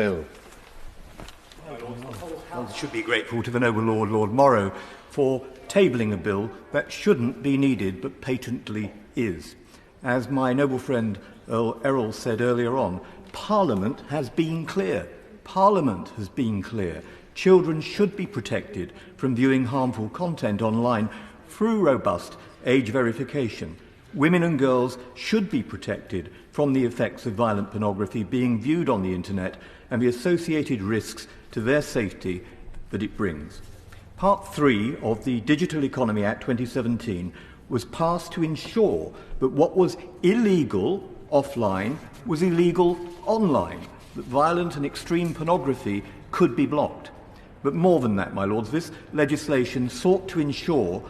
bill. I should be grateful to the noble Lord, Lord Morrow, for tabling a bill that shouldn't be needed but patently is. As my noble friend Earl Errol said earlier on, Parliament has been clear. Parliament has been clear. Children should be protected from viewing harmful content online through robust age verification. Women and girls should be protected from the effects of violent pornography being viewed on the internet and the associated risks to their safety that it brings. Part 3 of the Digital Economy Act 2017 was passed to ensure that what was illegal offline was illegal online, that violent and extreme pornography could be blocked. But more than that, my lords, this legislation sought to ensure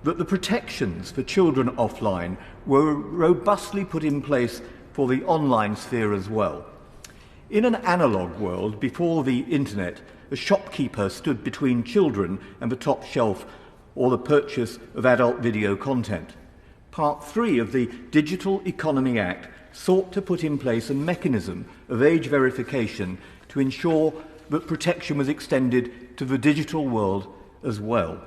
that the protections for children offline were robustly put in place for the online sphere as well. In an analogue world, before the internet, a shopkeeper stood between children and the top shelf or the purchase of adult video content. Part 3 of the Digital Economy Act sought to put in place a mechanism of age verification to ensure that protection was extended to the digital world as well.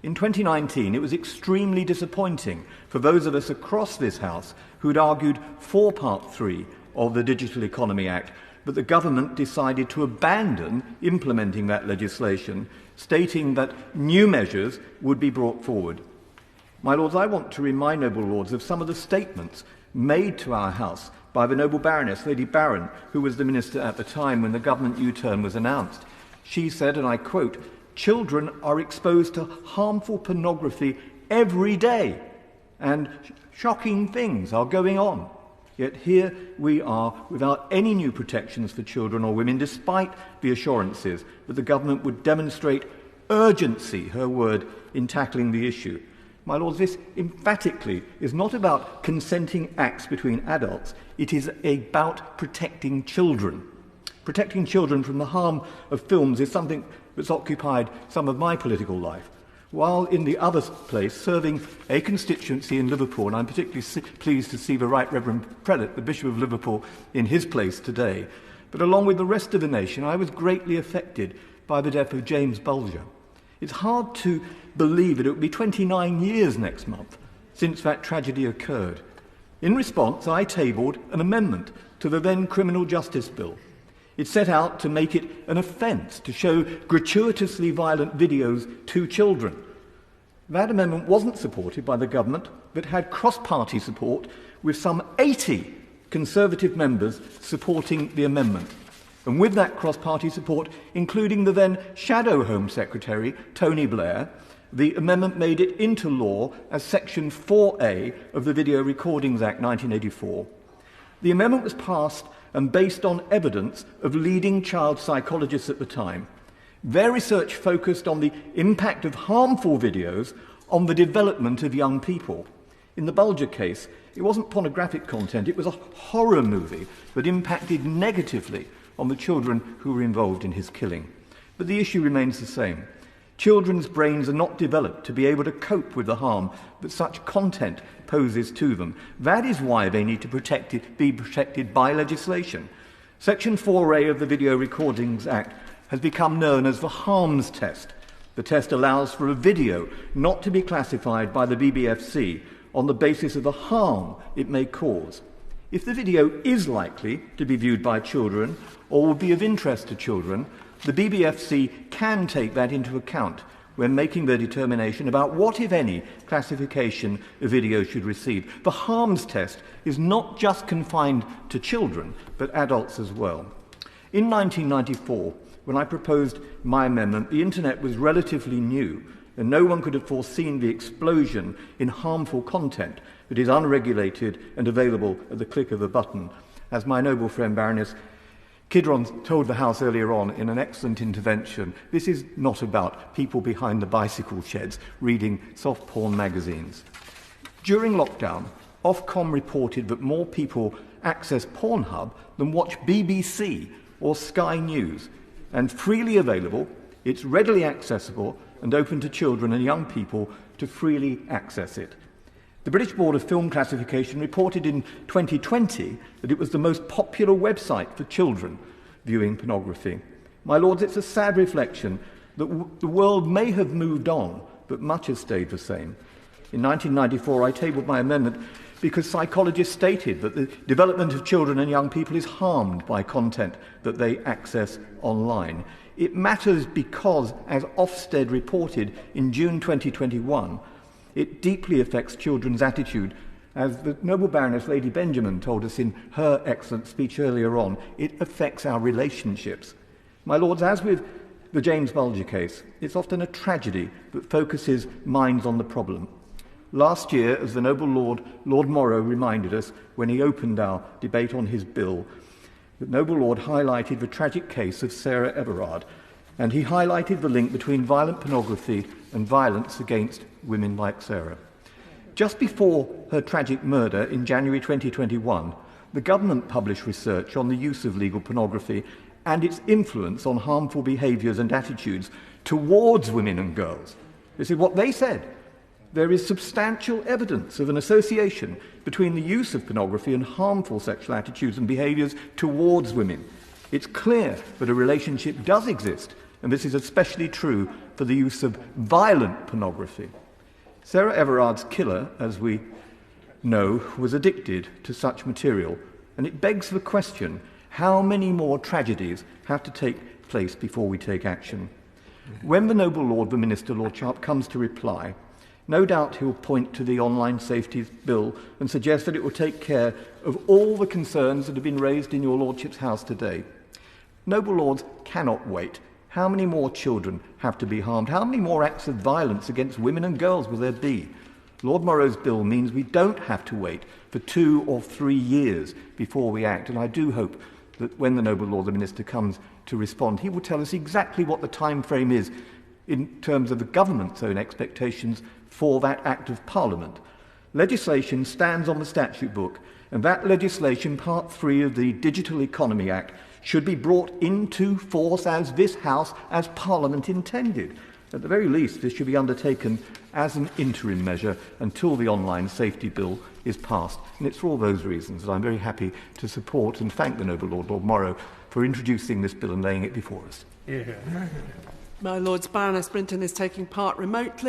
In 2019, it was extremely disappointing for those of us across this House who'd argued for Part 3 of the Digital Economy Act, but the government decided to abandon implementing that legislation, stating that new measures would be brought forward. My lords, I want to remind noble lords of some of the statements made to our House by the noble Baroness, Lady Barron, who was the minister at the time when the government U-turn was announced. She said, and I quote, "Children are exposed to harmful pornography every day, and shocking things are going on. Yet here we are without any new protections for children or women, despite the assurances that the government would demonstrate urgency, her word, in tackling the issue." My lords, this emphatically is not about consenting acts between adults. It is about protecting children. Protecting children from the harm of films is something that's occupied some of my political life. While in the other place, serving a constituency in Liverpool, and I'm particularly pleased to see the Right Reverend Prelate, the Bishop of Liverpool, in his place today. But along with the rest of the nation, I was greatly affected by the death of James Bulger. It's hard to believe that it will be 29 years next month since that tragedy occurred. In response, I tabled an amendment to the then Criminal Justice Bill. It set out to make it an offence to show gratuitously violent videos to children. That amendment wasn't supported by the government, but had cross-party support, with some 80 Conservative members supporting the amendment. And with that cross-party support, including the then Shadow Home Secretary, Tony Blair, the amendment made it into law as Section 4A of the Video Recordings Act 1984. The amendment was passed and based on evidence of leading child psychologists at the time. Their research focused on the impact of harmful videos on the development of young people. In the Bulger case, it wasn't pornographic content, it was a horror movie that impacted negatively on the children who were involved in his killing. But the issue remains the same. Children's brains are not developed to be able to cope with the harm that such content poses to them. That is why they need to be protected by legislation. Section 4A of the Video Recordings Act has become known as the harms test. The test allows for a video not to be classified by the BBFC on the basis of the harm it may cause. If the video is likely to be viewed by children or will be of interest to children, the BBFC can take that into account when making their determination about what, if any, classification a video should receive. The harms test is not just confined to children, but adults as well. In 1994, when I proposed my amendment, the internet was relatively new, and no one could have foreseen the explosion in harmful content that is unregulated and available at the click of a button. As my noble friend Baroness Kidron told the House earlier on in an excellent intervention, this is not about people behind the bicycle sheds reading soft porn magazines. During lockdown, Ofcom reported that more people access Pornhub than watch BBC or Sky News. And freely available, it's readily accessible and open to children and young people to freely access it. The British Board of Film Classification reported in 2020 that it was the most popular website for children, viewing pornography. My Lords, it's a sad reflection that the world may have moved on, but much has stayed the same. In 1994, I tabled my amendment because psychologists stated that the development of children and young people is harmed by content that they access online. It matters because, as Ofsted reported in June 2021, it deeply affects children's attitude. As the Noble Baroness Lady Benjamin told us in her excellent speech earlier on, it affects our relationships. My Lords, as with the James Bulger case, it's often a tragedy that focuses minds on the problem. Last year, as the Noble Lord Morrow reminded us when he opened our debate on his bill, the Noble Lord highlighted the tragic case of Sarah Everard, and he highlighted the link between violent pornography and violence against women like Sarah. Just before her tragic murder in January 2021, the government published research on the use of legal pornography and its influence on harmful behaviours and attitudes towards women and girls. This is what they said. There is substantial evidence of an association between the use of pornography and harmful sexual attitudes and behaviours towards women. It's clear that a relationship does exist, and this is especially true for the use of violent pornography. Sarah Everard's killer, as we know, was addicted to such material, and it begs the question, how many more tragedies have to take place before we take action? When the Noble Lord, the Minister, Lord Sharp, comes to reply, no doubt he'll point to the Online Safety Bill and suggest that it will take care of all the concerns that have been raised in your Lordship's House today. Noble Lords cannot wait. How many more children have to be harmed? How many more acts of violence against women and girls will there be? Lord Morrow's bill means we don't have to wait for 2 or 3 years before we act, and I do hope that when the Noble Lord, the Minister, comes to respond, he will tell us exactly what the time frame is in terms of the government's own expectations for that Act of Parliament. Legislation stands on the statute book, and that legislation, Part 3 of the Digital Economy Act, should be brought into force as this House, as Parliament intended. At the very least, this should be undertaken as an interim measure until the Online Safety Bill is passed. And it's for all those reasons that I'm very happy to support and thank the Noble Lord, Lord Morrow, for introducing this bill and laying it before us. Yeah. My Lords, Baroness Brinton is taking part remotely.